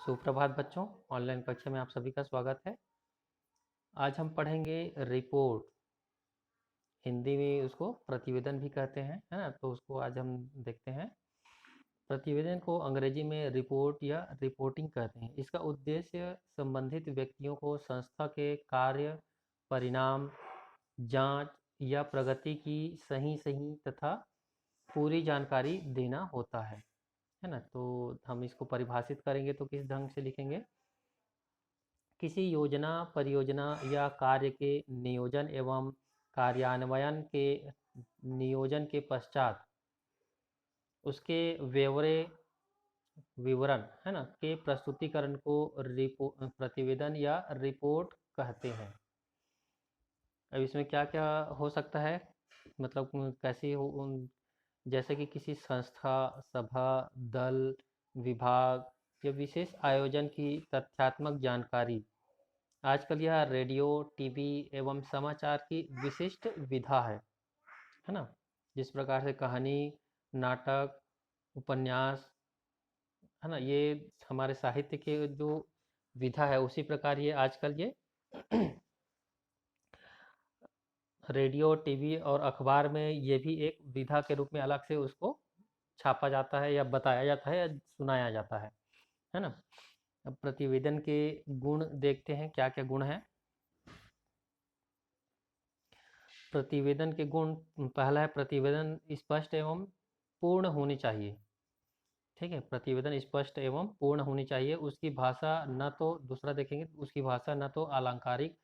सुप्रभात बच्चों, ऑनलाइन कक्षा में आप सभी का स्वागत है। आज हम पढ़ेंगे रिपोर्ट। हिंदी में उसको प्रतिवेदन भी कहते हैं, है ना। तो उसको आज हम देखते हैं। प्रतिवेदन को अंग्रेजी में रिपोर्ट या रिपोर्टिंग कहते हैं। इसका उद्देश्य संबंधित व्यक्तियों को संस्था के कार्य, परिणाम, जांच या प्रगति की सही सही तथा पूरी जानकारी देना होता है ना। तो हम इसको परिभाषित करेंगे तो किस ढंग से लिखेंगे। किसी योजना, परियोजना या कार्य के नियोजन एवं कार्यान्वयन के नियोजन के पश्चात उसके ब्यौरे, विवरण, है ना, के प्रस्तुतिकरण को प्रतिवेदन या रिपोर्ट कहते हैं। अब इसमें क्या क्या हो सकता है, मतलब कैसी हो जैसे कि किसी संस्था, सभा, दल, विभाग या विशेष आयोजन की तथ्यात्मक जानकारी। आजकल यह रेडियो, टीवी एवं समाचार की विशिष्ट विधा है ना। जिस प्रकार से कहानी, नाटक, उपन्यास, है ना, ये हमारे साहित्य के जो विधा है, उसी प्रकार ये आजकल ये रेडियो, टीवी और अखबार में ये भी एक विधा के रूप में अलग से उसको छापा जाता है या बताया जाता है या सुनाया जाता है ना। अब प्रतिवेदन के गुण देखते हैं, क्या क्या गुण हैं। प्रतिवेदन के गुण, पहला है प्रतिवेदन स्पष्ट एवं पूर्ण होनी चाहिए। ठीक है, प्रतिवेदन स्पष्ट एवं पूर्ण होनी चाहिए। उसकी भाषा न तो, दूसरा देखेंगे, उसकी भाषा न तो अलंकारिक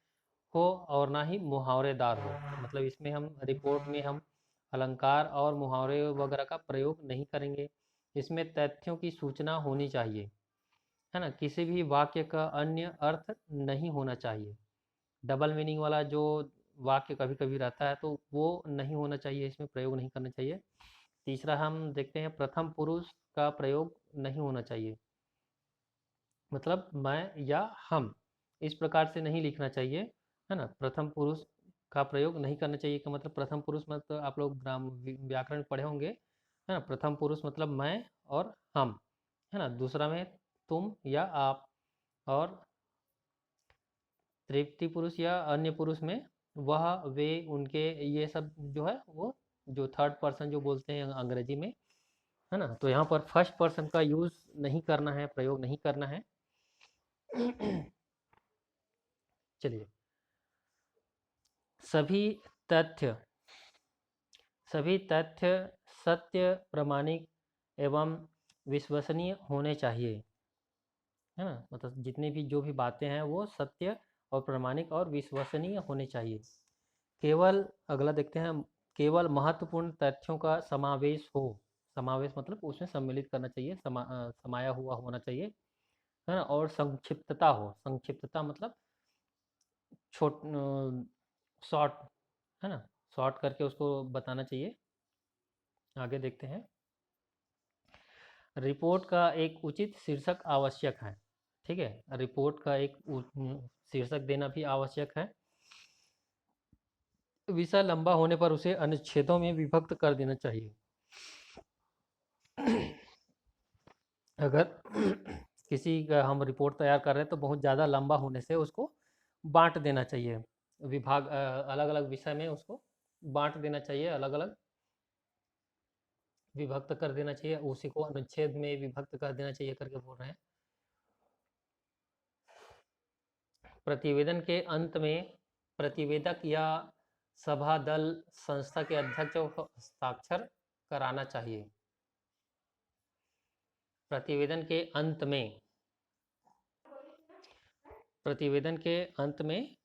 हो और ना ही मुहावरेदार हो। मतलब इसमें हम रिपोर्ट में हम अलंकार और मुहावरे वगैरह का प्रयोग नहीं करेंगे। इसमें तथ्यों की सूचना होनी चाहिए, है ना। किसी भी वाक्य का अन्य अर्थ नहीं होना चाहिए। डबल मीनिंग वाला जो वाक्य कभी कभी रहता है तो वो नहीं होना चाहिए, इसमें प्रयोग नहीं करना चाहिए। तीसरा हम देखते हैं, प्रथम पुरुष का प्रयोग नहीं होना चाहिए। मतलब मैं या हम, इस प्रकार से नहीं लिखना चाहिए, है ना। प्रथम पुरुष का प्रयोग नहीं करना चाहिए का मतलब, प्रथम पुरुष मतलब आप लोग व्याकरण पढ़े होंगे, है ना। प्रथम पुरुष मतलब मैं और हम, है ना। दूसरा में तुम या आप, और तृतीय पुरुष या अन्य पुरुष में वह, वे, उनके, ये सब जो है वो जो थर्ड पर्सन जो बोलते हैं अंग्रेजी में, है ना। तो यहाँ पर फर्स्ट पर्सन का यूज नहीं करना है, प्रयोग नहीं करना है। चलिए, सभी तथ्य सभी तथ्य सत्य, प्रामाणिक एवं विश्वसनीय होने चाहिए, है ना। मतलब जितनी भी जो भी बातें हैं वो सत्य और प्रामाणिक और विश्वसनीय होने चाहिए। केवल, अगला देखते हैं, केवल महत्वपूर्ण तथ्यों का समावेश हो। समावेश मतलब उसमें सम्मिलित करना चाहिए, समाया हुआ होना चाहिए, है ना। और संक्षिप्तता हो। संक्षिप्तता मतलब छोट शॉर्ट, है ना, शॉर्ट करके उसको बताना चाहिए। आगे देखते हैं, रिपोर्ट का एक उचित शीर्षक आवश्यक है। ठीक है, रिपोर्ट का एक शीर्षक देना भी आवश्यक है। विषय लंबा होने पर उसे अनुच्छेदों में विभक्त कर देना चाहिए। अगर किसी का हम रिपोर्ट तैयार कर रहे हैं तो बहुत ज़्यादा लंबा होने से उसको बांट देना चाहिए। विभाग, अलग अलग विषय में उसको बांट देना चाहिए, अलग अलग विभक्त कर देना चाहिए, उसी को अनुच्छेद में विभक्त कर देना चाहिए करके बोल रहे हैं। प्रतिवेदन के अंत में प्रतिवेदक या सभा, दल, संस्था के अध्यक्ष को हस्ताक्षर कराना चाहिए। प्रतिवेदन के अंत में, प्रतिवेदन के अंत में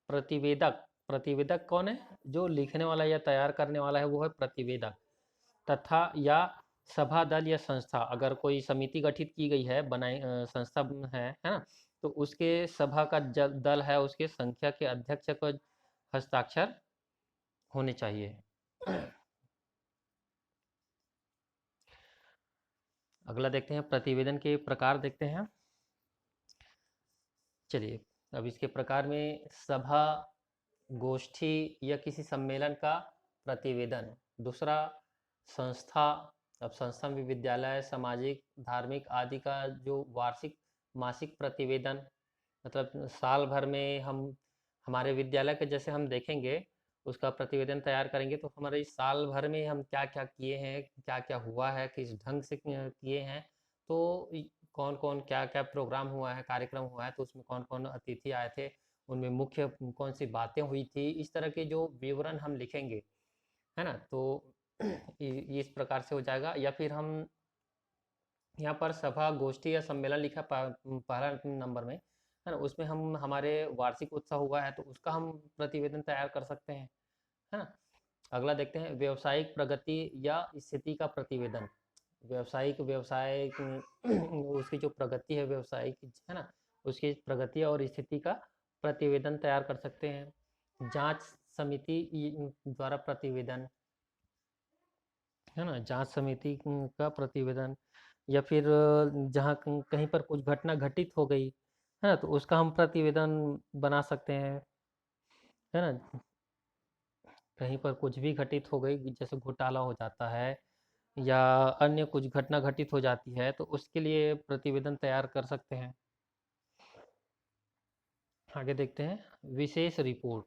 प्रतिवेदक, प्रतिवेदक कौन है, जो लिखने वाला या तैयार करने वाला है वो है प्रतिवेदक। तथा या सभा, दल या संस्था, अगर कोई समिति गठित की गई है, बनाई संस्था है ना, तो उसके सभा का दल है, उसके संख्या के अध्यक्ष को हस्ताक्षर होने चाहिए। अगला देखते हैं, प्रतिवेदन के प्रकार देखते हैं। चलिए, अब इसके प्रकार में सभा, गोष्ठी या किसी सम्मेलन का प्रतिवेदन। दूसरा, संस्था। अब संस्था में विद्यालय, सामाजिक, धार्मिक आदि का जो वार्षिक मासिक प्रतिवेदन, मतलब साल भर में हम हमारे विद्यालय के जैसे हम देखेंगे, उसका प्रतिवेदन तैयार करेंगे तो हमारे इस साल भर में हम क्या क्या किए हैं, क्या क्या हुआ है, किस ढंग से किए हैं, तो कौन कौन क्या क्या प्रोग्राम हुआ है, कार्यक्रम हुआ है, तो उसमें कौन कौन अतिथि आए थे, उनमें मुख्य कौन सी बातें हुई थी, इस तरह के जो विवरण हम लिखेंगे, है ना, तो इस प्रकार से हो जाएगा। या फिर हम यहाँ पर सभा गोष्ठी या सम्मेलन लिखा पहला नंबर में, है ना, उसमें हम हमारे वार्षिक उत्सव हुआ है तो उसका हम प्रतिवेदन तैयार कर सकते हैं, है ना। अगला देखते हैं व्यवसायिक प्रगति या स्थिति का प्रतिवेदन। व्यवसाय उसकी जो प्रगति है व्यवसायिक, है ना, उसकी प्रगति और स्थिति का प्रतिवेदन तैयार कर सकते हैं। जांच समिति द्वारा प्रतिवेदन, है ना, जांच समिति का प्रतिवेदन, या फिर जहाँ कहीं पर कुछ घटना घटित हो गई, है ना, तो उसका हम प्रतिवेदन बना सकते हैं, है ना। कहीं पर कुछ भी घटित हो गई, जैसे घोटाला हो जाता है या अन्य कुछ घटना घटित हो जाती है, तो उसके लिए प्रतिवेदन तैयार कर सकते हैं। आगे देखते हैं विशेष रिपोर्ट।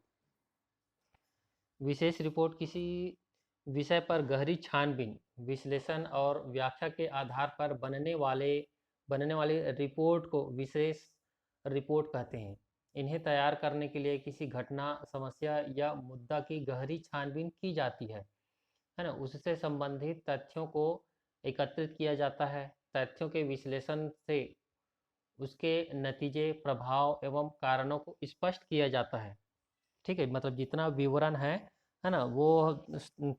विशेष रिपोर्ट किसी विषय पर गहरी छानबीन, विश्लेषण और व्याख्या के आधार पर बनने वाली रिपोर्ट को विशेष रिपोर्ट कहते हैं। इन्हें तैयार करने के लिए किसी घटना, समस्या या मुद्दा की गहरी छानबीन की जाती है ना, उससे संबंधित तथ्यों को एकत्रित किया जाता है। तथ्यों के विश्लेषण से उसके नतीजे, प्रभाव एवं कारणों को स्पष्ट किया जाता है। ठीक है, मतलब जितना विवरण है ना, वो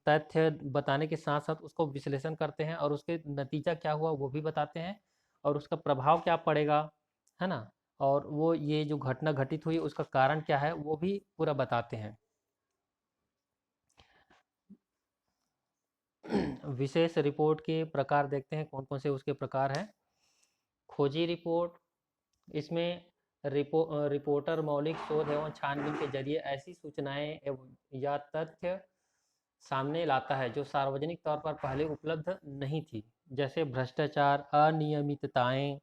तथ्य बताने के साथ साथ उसको विश्लेषण करते हैं और उसके नतीजा क्या हुआ वो भी बताते हैं, और उसका प्रभाव क्या पड़ेगा, है ना, और वो ये जो घटना घटित हुई उसका कारण क्या है वो भी पूरा बताते हैं। विशेष रिपोर्ट के प्रकार देखते हैं, कौन कौन से उसके प्रकार हैं। खोजी रिपोर्ट, इसमें रिपोर्टर मौलिक शोध एवं छानबीन के जरिए ऐसी सूचनाएं या तथ्य सामने लाता है जो सार्वजनिक तौर पर पहले उपलब्ध नहीं थी, जैसे भ्रष्टाचार, अनियमितताएं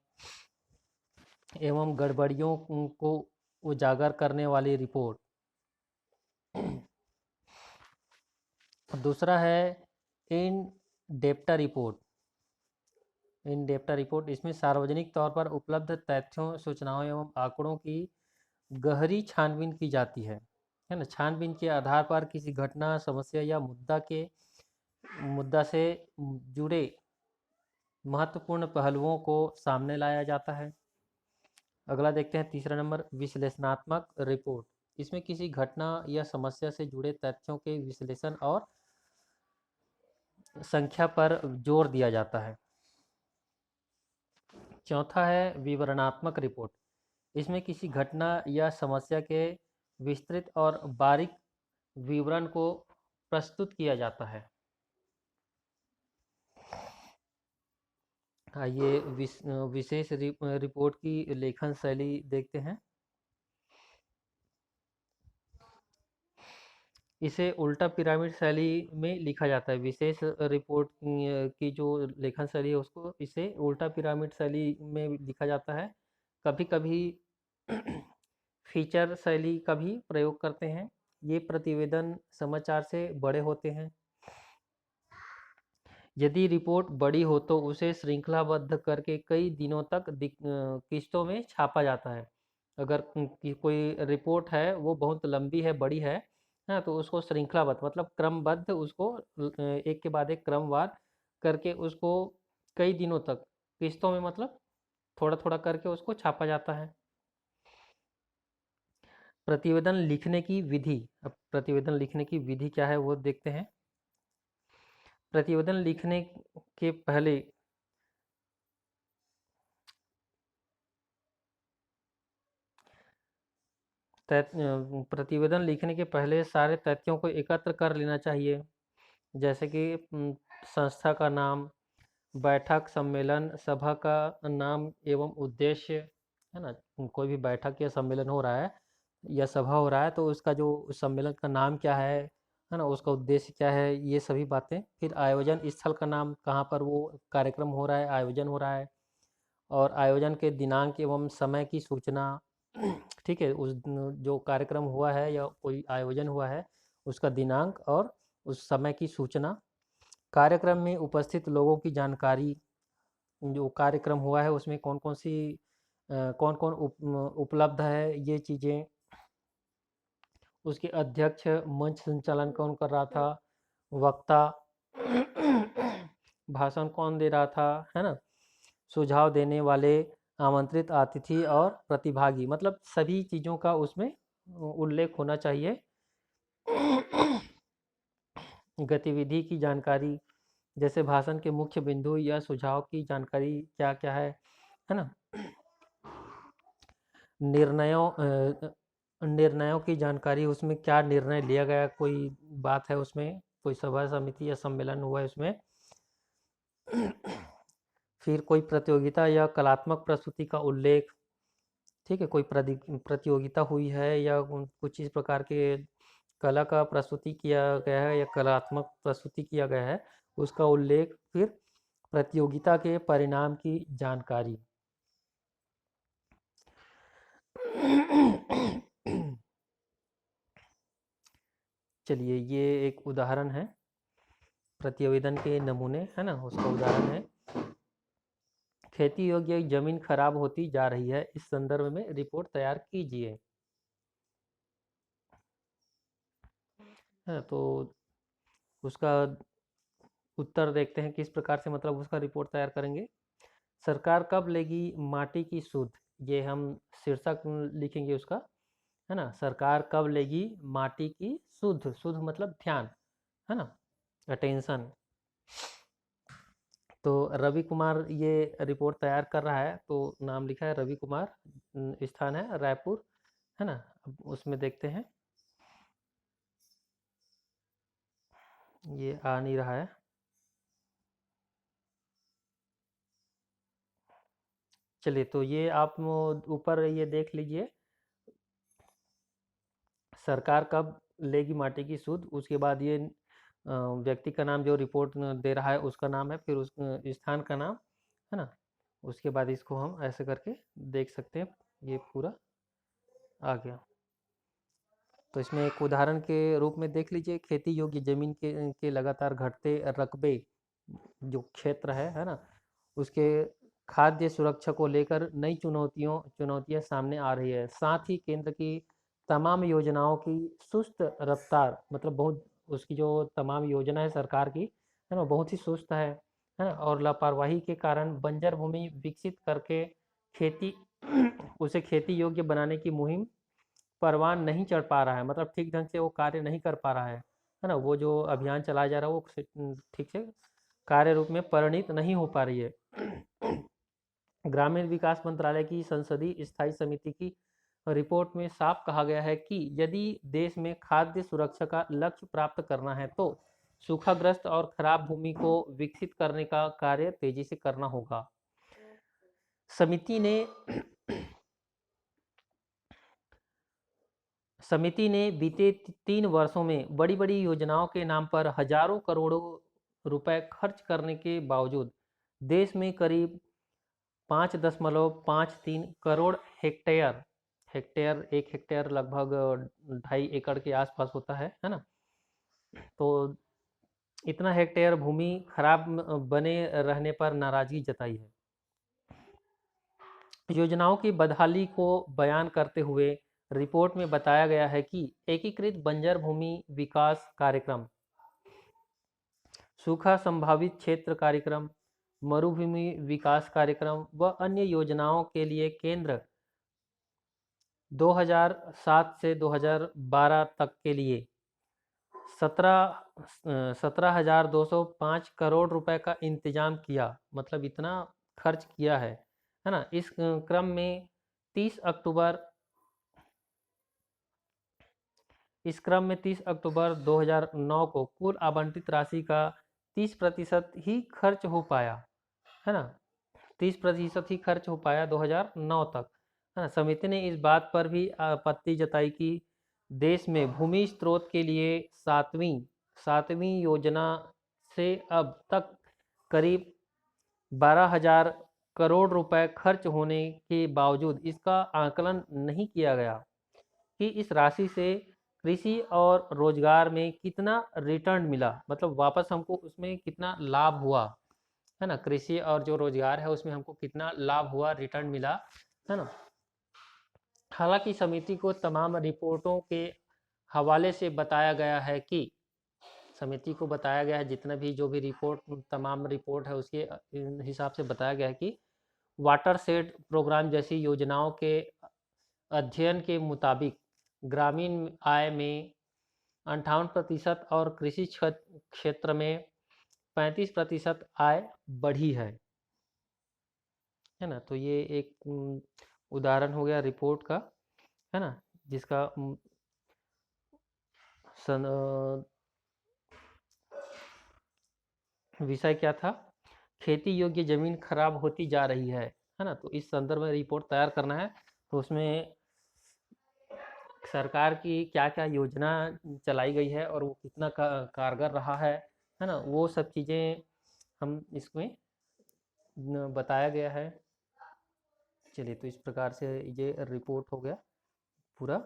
एवं गड़बड़ियों को उजागर करने वाली रिपोर्ट। दूसरा है इन डेप्टा रिपोर्ट। इन डेप्टा रिपोर्ट, इसमें सार्वजनिक तौर पर उपलब्ध तथ्यों, सूचनाओं एवं आंकड़ों की गहरी छानबीन की जाती है ना। छानबीन के आधार पर किसी घटना, समस्या या मुद्दा से जुड़े महत्वपूर्ण पहलुओं को सामने लाया जाता है। अगला देखते हैं तीसरा नंबर विश्लेषणात्मक रिपोर्ट। इसमें किसी घटना या समस्या से जुड़े तथ्यों के विश्लेषण और संख्या पर जोर दिया जाता है। चौथा है विवरणात्मक रिपोर्ट। इसमें किसी घटना या समस्या के विस्तृत और बारीक विवरण को प्रस्तुत किया जाता है। आइए विशेष रिपोर्ट की लेखन शैली देखते हैं। इसे उल्टा पिरामिड शैली में लिखा जाता है। विशेष रिपोर्ट की जो लेखन शैली है उसको इसे उल्टा पिरामिड शैली में लिखा जाता है। कभी कभी फीचर शैली का भी प्रयोग करते हैं। ये प्रतिवेदन समाचार से बड़े होते हैं। यदि रिपोर्ट बड़ी हो तो उसे श्रृंखलाबद्ध करके कई दिनों तक किस्तों में छापा जाता है। अगर कोई रिपोर्ट है वो बहुत लंबी है, बड़ी है ना, तो उसको श्रृंखलाबद्ध मतलब क्रमबद्ध उसको एक के बाद एक क्रमवार करके उसको कई दिनों तक किस्तों में मतलब थोड़ा थोड़ा करके उसको छापा जाता है। प्रतिवेदन लिखने की विधि। अब प्रतिवेदन लिखने की विधि क्या है वो देखते हैं। प्रतिवेदन लिखने के पहले प्रतिवेदन लिखने के पहले सारे तथ्यों को एकत्र कर लेना चाहिए, जैसे कि संस्था का नाम, बैठक, सम्मेलन, सभा का नाम एवं उद्देश्य, है ना। कोई भी बैठक या सम्मेलन हो रहा है या सभा हो रहा है तो उसका जो सम्मेलन का नाम क्या है ना, उसका उद्देश्य क्या है, ये सभी बातें। फिर आयोजन स्थल का नाम, कहाँ पर वो कार्यक्रम हो रहा है, आयोजन हो रहा है, और आयोजन के दिनांक एवं समय की सूचना। ठीक है, उस जो कार्यक्रम हुआ है या कोई आयोजन हुआ है उसका दिनांक और उस समय की सूचना। कार्यक्रम में उपस्थित लोगों की जानकारी, जो कार्यक्रम हुआ है उसमें कौन कौन सी कौन कौन उपलब्ध है ये चीज़ें। उसके अध्यक्ष, मंच संचालन कौन कर रहा था, वक्ता, भाषण कौन दे रहा था, है ना, सुझाव देने वाले, आमंत्रित अतिथि और प्रतिभागी, मतलब सभी चीज़ों का उसमें उल्लेख होना चाहिए। गतिविधि की जानकारी, जैसे भाषण के मुख्य बिंदु या सुझाव की जानकारी क्या क्या है ना। निर्णयों की जानकारी, उसमें क्या निर्णय लिया गया, कोई बात है उसमें, कोई सभा समिति या सम्मेलन हुआ है उसमें। फिर कोई प्रतियोगिता या कलात्मक प्रस्तुति का उल्लेख। ठीक है, कोई प्रतियोगिता हुई है या कुछ इस प्रकार के कला का प्रस्तुति किया गया है या कलात्मक प्रस्तुति किया गया है, उसका उल्लेख। फिर प्रतियोगिता के परिणाम की जानकारी। चलिए, ये एक उदाहरण है, प्रतिवेदन के नमूने, है ना, उसका उदाहरण है। खेती योग्य जमीन खराब होती जा रही है, इस संदर्भ में रिपोर्ट तैयार कीजिए। तो उसका उत्तर देखते हैं किस प्रकार से, मतलब उसका रिपोर्ट तैयार करेंगे। सरकार कब लेगी माटी की सुध, ये हम शीर्षक लिखेंगे उसका, है ना। सरकार कब लेगी माटी की सुध, सुध मतलब ध्यान, है ना, अटेंशन। तो रवि कुमार ये रिपोर्ट तैयार कर रहा है, तो नाम लिखा है रवि कुमार, स्थान है रायपुर, है ना। अब उसमें देखते हैं, ये आ नहीं रहा है। चलिए, तो ये आप ऊपर ये देख लीजिए, सरकार कब लेगी माटी की सूद, उसके बाद ये व्यक्ति का नाम जो रिपोर्ट दे रहा है उसका नाम है, फिर उस स्थान का नाम, है ना। उसके बाद इसको हम ऐसे करके देख सकते हैं, ये पूरा आ गया। तो इसमें एक उदाहरण के रूप में देख लीजिए, खेती योग्य जमीन के लगातार घटते रकबे, जो क्षेत्र है ना, उसके खाद्य सुरक्षा को लेकर नई चुनौतियां सामने आ रही है। साथ ही केंद्र की तमाम योजनाओं की सुस्त रफ्तार, मतलब बहुत, उसकी जो तमाम योजना है सरकार की, है ना, बहुत ही सुस्त है ना, और लापरवाही के कारण बंजर भूमि विकसित करके खेती उसे खेती योग्य बनाने की मुहिम परवान नहीं चढ़ पा रहा है, मतलब ठीक ढंग से वो कार्य नहीं कर पा रहा है ना। वो जो अभियान चलाया जा रहा है वो ठीक से कार्य रूप में परिणित नहीं हो पा रही है। ग्रामीण विकास मंत्रालय की संसदीय स्थायी समिति की रिपोर्ट में साफ कहा गया है कि यदि देश में खाद्य सुरक्षा का लक्ष्य प्राप्त करना है तो सूखाग्रस्त और खराब भूमि को विकसित करने का कार्य तेजी से करना होगा। समिति ने समिति ने बीते 3 वर्षों में बड़ी बड़ी योजनाओं के नाम पर हजारों करोड़ों रुपए खर्च करने के बावजूद देश में करीब 5.53 करोड़ हेक्टेयर, हेक्टेयर, 1 हेक्टेयर लगभग 2.5 एकड़ के आसपास होता है ना। तो इतना हेक्टेयर भूमि खराब बने रहने पर नाराजगी जताई है। योजनाओं की बदहाली को बयान करते हुए रिपोर्ट में बताया गया है कि एकीकृत बंजर भूमि विकास कार्यक्रम, सूखा संभावित क्षेत्र कार्यक्रम, मरुभूमि विकास कार्यक्रम व अन्य योजनाओं के लिए केंद्र 2007 से 2012 तक के लिए 17,205 करोड़ रुपए का इंतजाम किया, मतलब इतना खर्च किया है ना। इस क्रम में 30 अक्टूबर इस क्रम में 30 अक्टूबर 2009 को कुल आवंटित राशि का 30% ही खर्च हो पाया, है ना। 30% ही खर्च हो पाया 2009 तक, है ना। समिति ने इस बात पर भी आपत्ति जताई कि देश में भूमि स्रोत के लिए सातवीं योजना से अब तक करीब 12,000 करोड़ रुपए खर्च होने के बावजूद इसका आकलन नहीं किया गया कि इस राशि से कृषि और रोजगार में कितना रिटर्न मिला, मतलब वापस हमको उसमें कितना लाभ हुआ, है ना। कृषि और जो रोजगार है उसमें हमको कितना लाभ हुआ, रिटर्न मिला, है ना। हालांकि समिति को तमाम रिपोर्टों के हवाले से बताया गया है कि समिति को बताया गया है, जितना भी जो भी रिपोर्ट, तमाम रिपोर्ट है उसके हिसाब से बताया गया है कि वाटर शेड प्रोग्राम जैसी योजनाओं के अध्ययन के मुताबिक ग्रामीण आय में 58% और कृषि क्षेत्र में 35% आय बढ़ी है ना। तो ये एक उदाहरण हो गया रिपोर्ट का, है ना, जिसका विषय क्या था, खेती योग्य जमीन खराब होती जा रही है ना। तो इस संदर्भ में रिपोर्ट तैयार करना है, तो उसमें सरकार की क्या क्या योजना चलाई गई है और वो कितना कारगर रहा है ना, वो सब चीज़ें हम इसमें बताया गया है। चलिए, तो इस प्रकार से ये रिपोर्ट हो गया पूरा।